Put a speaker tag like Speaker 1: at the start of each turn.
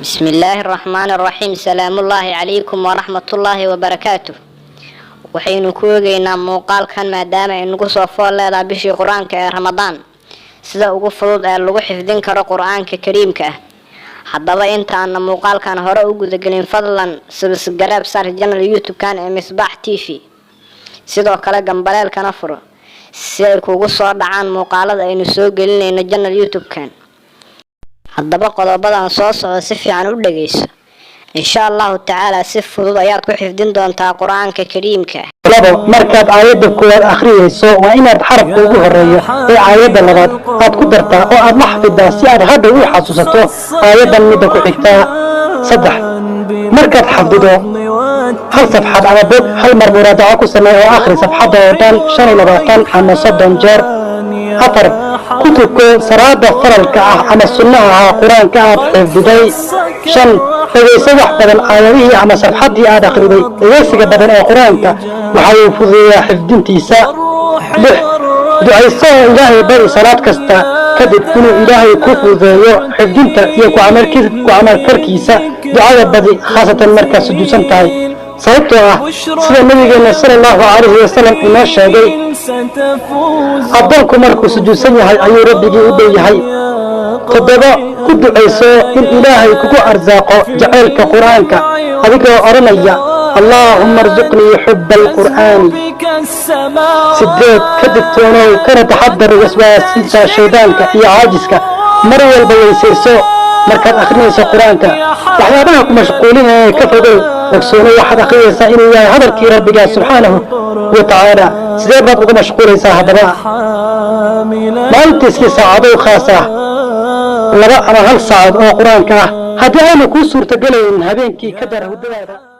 Speaker 1: بسم الله الرحمن الرحيم. سلام الله عليكم ورحمة الله وبركاته. وحين كوغينا موقال كان مادام إنكو صفوال لها بشي قرآن كرمضان سيدا ugu fudud ee lagu xifdin karo quraanka kariimka ah. Haddaba intaan muuqaal kan hore u guda galin fadlan subscribe sar channel YouTube kan ee Misbaax TV. Sidoo kale gambaleelkana furo si ay kugu soo dhacaan muuqaalada aynu soo gelinayno channel YouTube kan. haddaba qodobadan soo socda si fiican u dhageyso insha Allah ta'ala si fudud ayaad ku xifdin doontaa quraanka kariimka
Speaker 2: labo markaad aayada koowaad akhriyayso waa inaad xarafka ugu horeeyo ee aayada labaad aad ku dartaa oo aad la xafidaa si aad hadda u xasuusato aayadan midda ku xigta saddex markaad xafdido hal safxad ama bog hal mar muraadaca ku samee oo akhri safxadda oo dhan 25 ama 30 jeer afar kutubka salaada faralka ah ama sunnaha quraanka aad xifdiday shan dhageyso wax badan aayadihii ama safxadii aad akhriday dhageysiga badan ee quraanka waxa uu fududeeyaa xifdintiisa lix ducayso ilaahay bari salaad kasta kadib inuu ilaahay ku fududeeyo xifdinta iyo ku camalkarkiisa ducada badi khaasatan markaad sujuudsan tahay sababtoo ah sida nabigeena sallallahu alayhi wasallam inoo sheegay addoonku markuu sujuudsan yahay ayuu rabbigii u dhow yahay toddoba ku ducayso in ilaahay kugu arsaaqo jacaylka quraanka adigoo oranaya اللهم ارزقني حب القرآن سديد كدتونو كان تحضر وسواسيسا شيطانك يا عاجزك مرة البيسيسو مركز أخريسا قرآنك وحيابها مشغولين كفدوا وكسونو واحد أخريسا إنه هذا الكي ربك سبحانه وتعالى سديد بطلق مشغوليسا هذا بقى ما انتسكي ساعدو خاصة لبقى هل ساعد أو قرآنك هذا أنا كو سورة قلين هذين كي كدر هدوادا